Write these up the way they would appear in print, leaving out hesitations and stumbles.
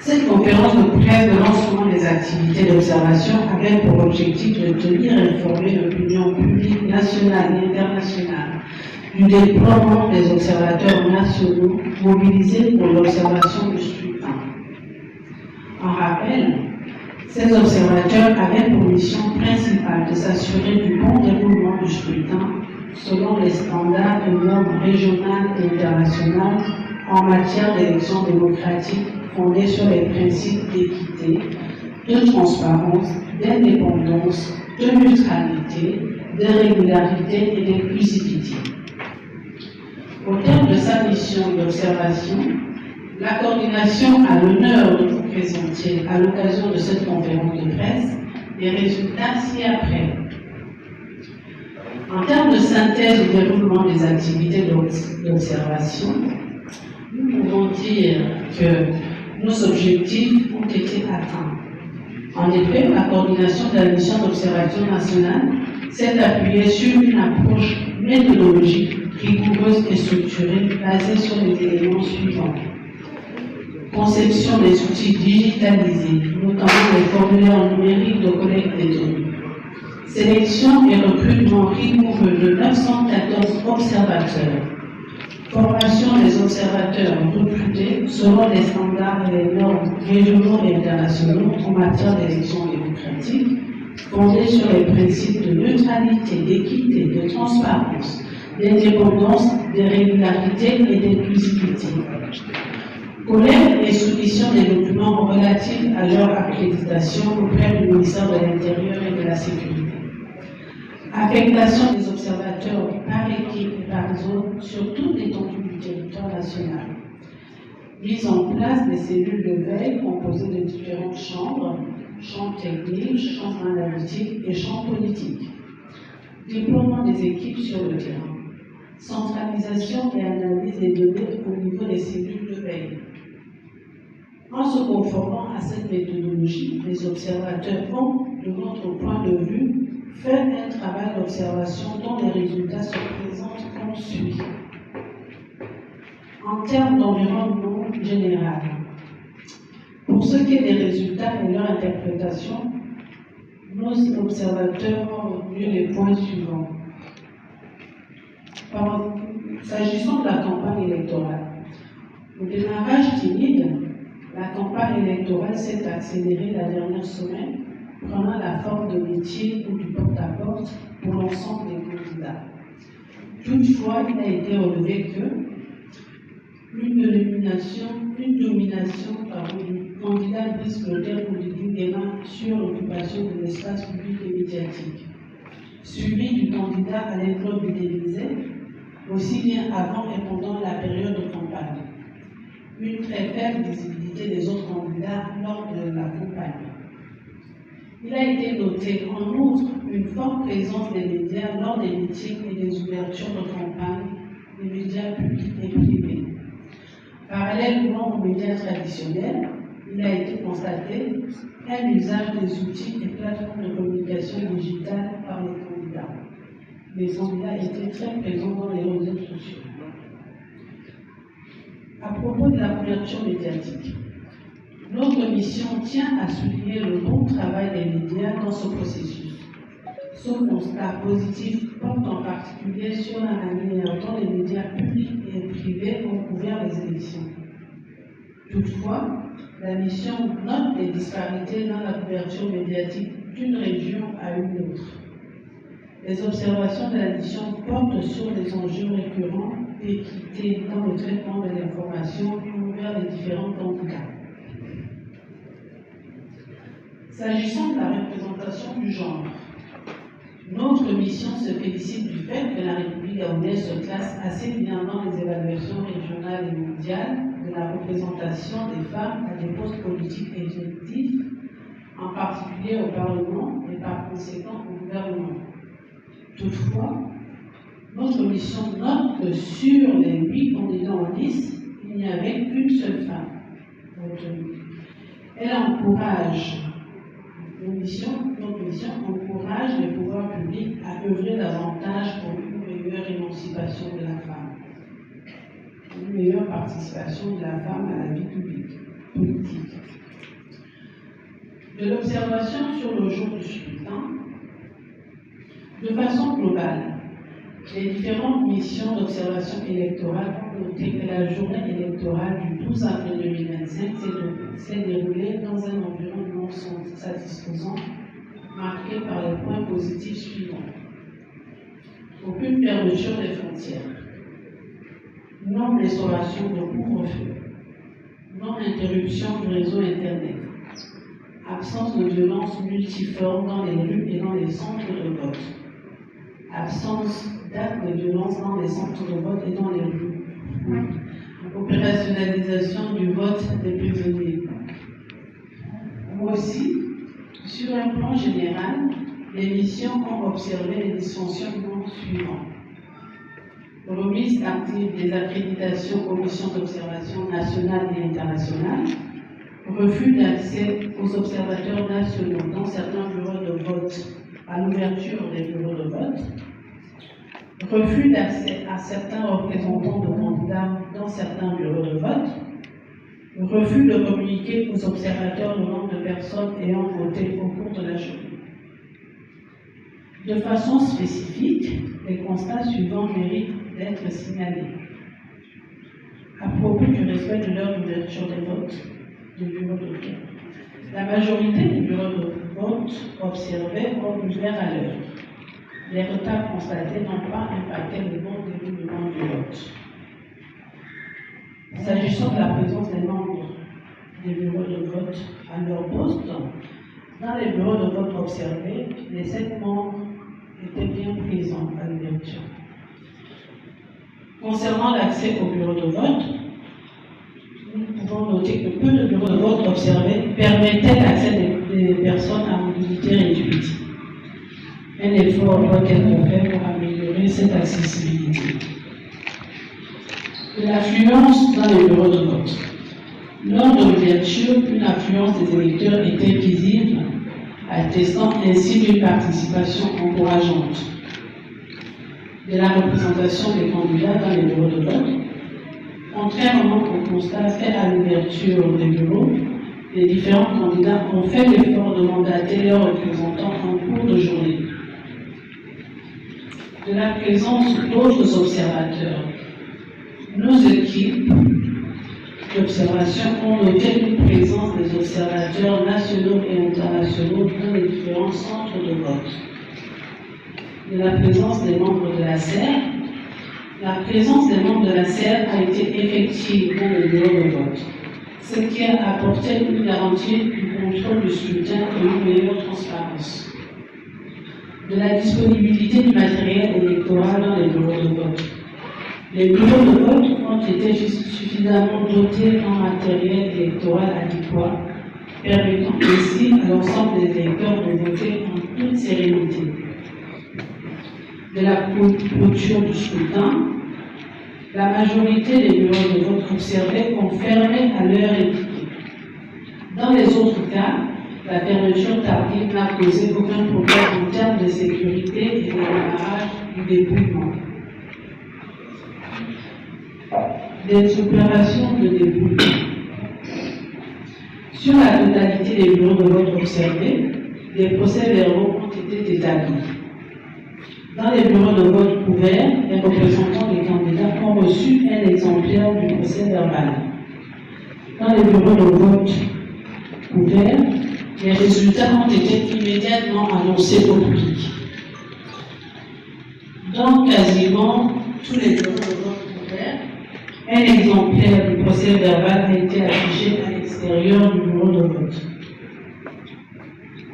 Cette conférence de presse de lancement des activités d'observation avait pour objectif de tenir informé l'opinion publique nationale et internationale du déploiement des observateurs nationaux mobilisés pour l'observation du scrutin. En rappel, ces observateurs avaient pour mission principale de s'assurer du bon déroulement du scrutin selon les standards et normes régionales et internationales en matière d'élections démocratiques fondées sur les principes d'équité, de transparence, d'indépendance, de neutralité, de régularité et d'inclusivité. Au terme de sa mission d'observation, la coordination a l'honneur de vous présenter à l'occasion de cette conférence de presse les résultats ci-après. En termes de synthèse du déroulement des activités d'observation, nous pouvons dire que nos objectifs ont été atteints. En effet, la coordination de la mission d'observation nationale s'est appuyée sur une approche méthodologique, rigoureuse et structurée basée sur les éléments suivants. Conception des outils digitalisés, notamment les formulaires numériques de collecte des données. Sélection et recrutement rigoureux de 914 observateurs. Formation des observateurs recrutés selon les standards et les normes régionaux et internationaux en matière d'élections démocratiques, fondés sur les principes de neutralité, d'équité, de transparence, d'indépendance, de régularité et d'inclusivité. Collecte et soumission des documents relatifs à leur accréditation auprès du ministère de l'Intérieur et de la Sécurité. Affectation des observateurs par équipe et par zone sur toute l'étendue du territoire national. Mise en place des cellules de veille composées de différentes chambres, champs techniques, champs analytiques et champs politiques. Déploiement des équipes sur le terrain. Centralisation et analyse des données au niveau des cellules de veille. En se conformant à cette méthodologie, les observateurs ont, de notre point de vue, fait un travail d'observation dont les résultats se présentent comme suit. En termes d'environnement général, pour ce qui est des résultats et leur interprétation, nos observateurs ont retenu les points suivants. S'agissant de la campagne électorale, au démarrage timide, la campagne électorale s'est accélérée la dernière semaine, prenant la forme de métier ou du porte-à-porte pour l'ensemble des candidats. Toutefois, il a été relevé que une domination du candidat vice-secrétaire politique démarre sur l'occupation de l'espace public et médiatique, suivi du candidat à l'enveloppe utilisée, aussi bien avant et pendant la période de campagne. Une très faible visibilité des autres candidats lors de la campagne. Il a été noté en outre une forte présence des médias lors des meetings et des ouvertures de campagne des médias publics et privés. Parallèlement aux médias traditionnels, il a été constaté un usage des outils et plateformes de communication digitale par les candidats. Les candidats étaient très présents dans les réseaux sociaux. À propos de la couverture médiatique, notre mission tient à souligner le bon travail des médias dans ce processus. Ce constat positif porte en particulier sur la manière dont les médias publics et privés ont couvert les élections. Toutefois, la mission note des disparités dans la couverture médiatique d'une région à une autre. Les observations de la mission portent sur des enjeux récurrents d'équité dans le traitement de l'information envers les différents candidats. S'agissant de la représentation du genre, notre mission se félicite du fait que la République gabonaise se classe assez bien dans les évaluations régionales et mondiales de la représentation des femmes à des postes politiques et exécutifs, en particulier au Parlement et par conséquent au gouvernement. Toutefois, notre mission note que sur les 8 candidats en lice, il n'y avait qu'une seule femme retenue. Elle encourage, notre mission encourage les pouvoirs publics à œuvrer davantage pour une meilleure émancipation participation de la femme. Une meilleure participation de la femme à la vie publique, politique. De l'observation sur le jour du scrutin, de façon globale, les différentes missions d'observation électorale ont noté que la journée électorale du 12 avril 2025 s'est déroulée dans un environnement satisfaisant, marqué par les points positifs suivants. Aucune fermeture des frontières, non-restauration de couvre-feu, non-interruption du réseau Internet, absence de violence multiforme dans les rues et dans les centres de vote, absence d'actes de violence dans les centres de vote et dans les rues, opérationnalisation du vote des prisonniers. Aussi, sur un plan général, les missions ont observé les dysfonctionnements suivants. Remise active des accréditations aux missions d'observation nationales et internationales, refus d'accès aux observateurs nationaux dans certains bureaux de vote à l'ouverture des bureaux de vote, refus d'accès à certains représentants de candidats dans certains bureaux de vote, refus de communiquer aux observateurs le nombre de personnes ayant voté au cours de la journée. De façon spécifique, les constats suivants méritent d'être signalés. À propos du respect de l'heure d'ouverture des votes, du bureau de vote, la majorité des bureaux de vote observés ont ouvert à l'heure. Les retards constatés n'ont pas impacté le bon déroulement du vote. S'agissant de la présence des membres des bureaux de vote à leur poste, dans les bureaux de vote observés, les 7 membres étaient bien présents à l'ouverture. Concernant l'accès aux bureaux de vote, nous pouvons noter que peu de bureaux de vote observés permettaient l'accès des personnes à mobilité réduite. Un effort doit être fait pour améliorer cette accessibilité. De l'affluence dans les bureaux de vote. Lors de l'ouverture, une affluence des électeurs était visible, attestant ainsi d'une participation encourageante. De la représentation des candidats dans les bureaux de vote. Contrairement au constat fait à l'ouverture des bureaux, les différents candidats ont fait l'effort de mandater leurs représentants en cours de journée. De la présence d'autres observateurs. Nos équipes d'observation ont noté une présence des observateurs nationaux et internationaux dans les différents centres de vote. De la présence des membres de la CER. La présence des membres de la CER a été effective dans les bureaux de vote, ce qui a apporté une garantie du contrôle du scrutin et une meilleure transparence. De la disponibilité du matériel électoral dans les bureaux de vote. Les bureaux de vote ont été suffisamment dotés en matériel électoral adéquat, permettant ainsi à l'ensemble des électeurs de voter en toute sérénité. De la clôture du scrutin, la majorité des bureaux de vote observés ont fermé à l'heure indiquée. Dans les autres cas, la fermeture tardive n'a causé aucun problème en termes de sécurité et de démarrage du dépouillement. Des opérations de dépouillement. Sur la totalité des bureaux de vote observés, des procès-verbaux ont été établis. Dans les bureaux de vote ouverts, les représentants des candidats ont reçu un exemplaire du procès-verbal. Dans les bureaux de vote ouverts, les résultats ont été immédiatement annoncés au public. Dans quasiment tous les bureaux de vote ouverts, un exemplaire du procès-verbal a été affiché à l'extérieur du bureau de vote.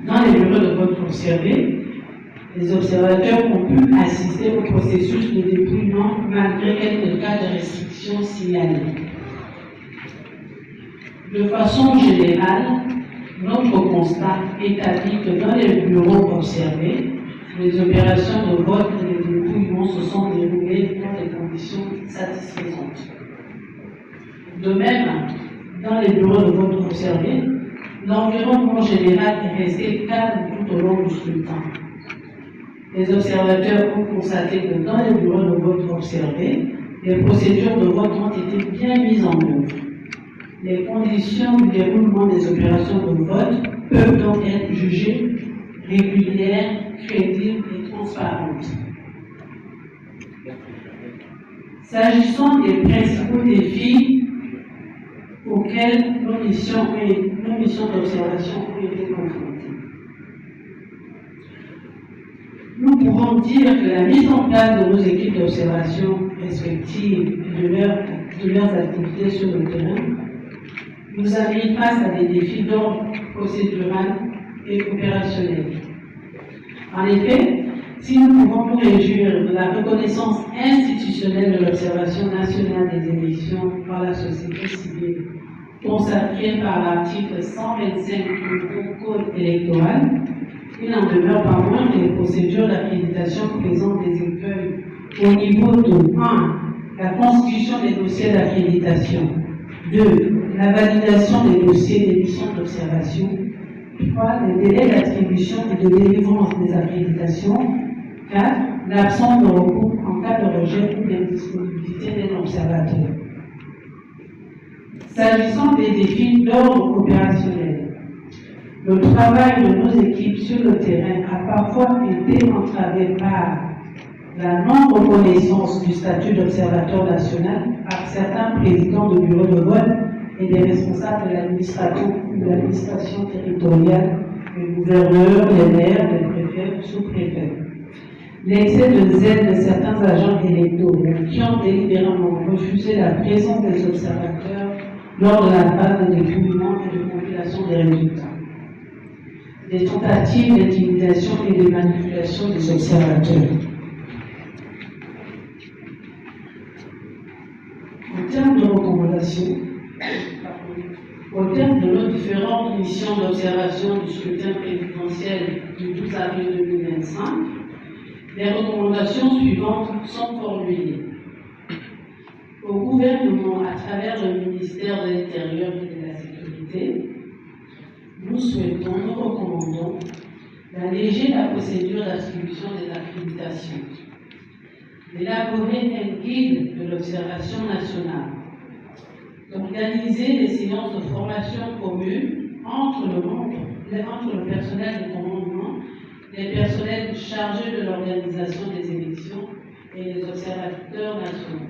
Dans les bureaux de vote observés, les observateurs ont pu assister au processus de dépouillement malgré quelques cas de restrictions signalés. De façon générale, notre constat établit que dans les bureaux observés, les opérations de vote et de dépouillement se sont déroulées dans des conditions satisfaisantes. De même, dans les bureaux de vote observés, l'environnement général est resté calme tout au long du scrutin. Les observateurs ont constaté que dans les bureaux de vote observés, les procédures de vote ont été bien mises en œuvre. Les conditions du déroulement des opérations de vote peuvent donc être jugées régulières, crédibles et transparentes. S'agissant des principaux défis auxquels nos missions d'observation ont été confrontées, nous pourrons dire que la mise en place de nos équipes d'observation respectives et de leurs activités sur le terrain nous a mis face à des défis d'ordre procédural et opérationnel. En effet, si nous pouvons nous réjouir de la reconnaissance institutionnelle de l'observation nationale des élections par la société civile, consacrée par l'article 125 du Code électoral, il n'en demeure pas moins que les procédures d'accréditation présentent des écueils au niveau de 1. La constitution des dossiers d'accréditation, 2. La validation des dossiers d'émission d'observation, 3. Les délais d'attribution et de délivrance des accréditations, 4. L'absence de recours en cas de rejet ou d'indisponibilité d'un observateur. S'agissant des défis d'ordre opérationnel, le travail de nos équipes sur le terrain a parfois été entravé par la non-reconnaissance du statut d'observateur national par certains présidents de bureaux de vote et des responsables de l'administration territoriale, les gouverneurs, les maires, les préfets, sous-préfets. L'excès de zèle de certains agents électoraux qui ont délibérément refusé la présence des observateurs lors de la phase de dépouillement et de compilation des résultats. Des tentatives d'intimidation et de manipulation des observateurs. En termes de recommandations, au terme de nos différentes missions d'observation du scrutin présidentiel du 12 avril 2025, les recommandations suivantes sont formulées. Au gouvernement, à travers le ministère de l'Intérieur et de la Sécurité, nous souhaitons, nous recommandons d'alléger la procédure d'attribution des accréditations, d'élaborer un guide de l'observation nationale, d'organiser des séances de formation commune entre le personnel de commandement, les personnels chargés de l'organisation des élections et les observateurs nationaux,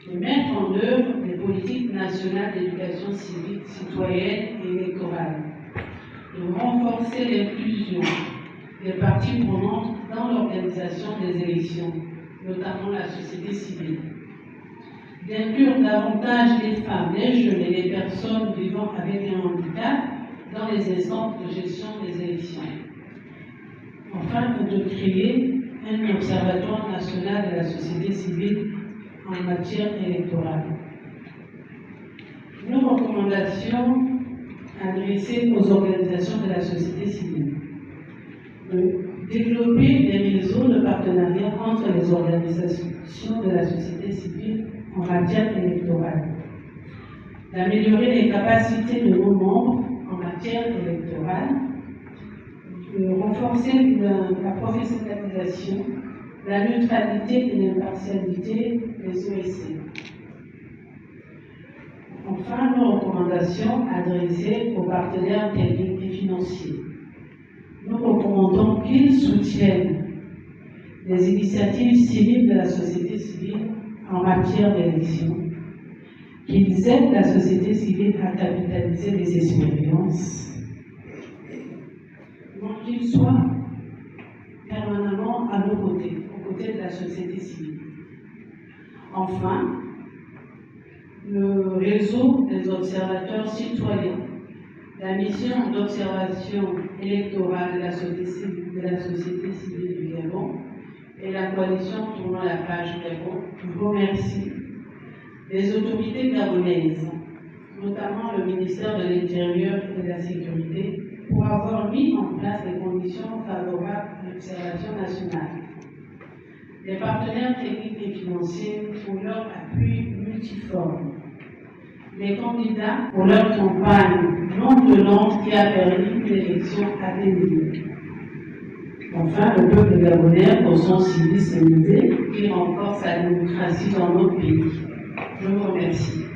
de mettre en œuvre des politiques nationales d'éducation civique, citoyenne et électorale, de renforcer l'inclusion des parties prenantes dans l'organisation des élections, notamment la société civile, d'inclure davantage les femmes, les jeunes et les personnes vivant avec un handicap dans les instances de gestion des élections. Enfin, de créer un observatoire national de la société civile en matière électorale. Nos recommandations adressées aux organisations de la société civile. De développer des réseaux de partenariat entre les organisations de la société civile en matière électorale. D'améliorer les capacités de nos membres en matière électorale. De renforcer la professionnalisation, la neutralité et l'impartialité des OSC. Enfin, nos recommandations adressées aux partenaires techniques et financiers. Nous recommandons qu'ils soutiennent les initiatives civiles de la société civile en matière d'élection, qu'ils aident la société civile à capitaliser les expériences, donc qu'ils soient permanemment à nos côtés, aux côtés de la société civile. Enfin, le réseau des observateurs citoyens, la mission d'observation électorale de la société civile du Gabon et la coalition tournant la page Gabon remercie les autorités gabonaises, notamment le ministère de l'Intérieur et de la Sécurité, pour avoir mis en place les conditions favorables à l'observation nationale. Les partenaires techniques et financiers pour leur appui multiforme. Les candidats pour leur campagne non violente qui a permis une élection apaisée. Enfin, le peuple gabonais, pour son civisme élevé, qui renforce la démocratie dans notre pays. Je vous remercie.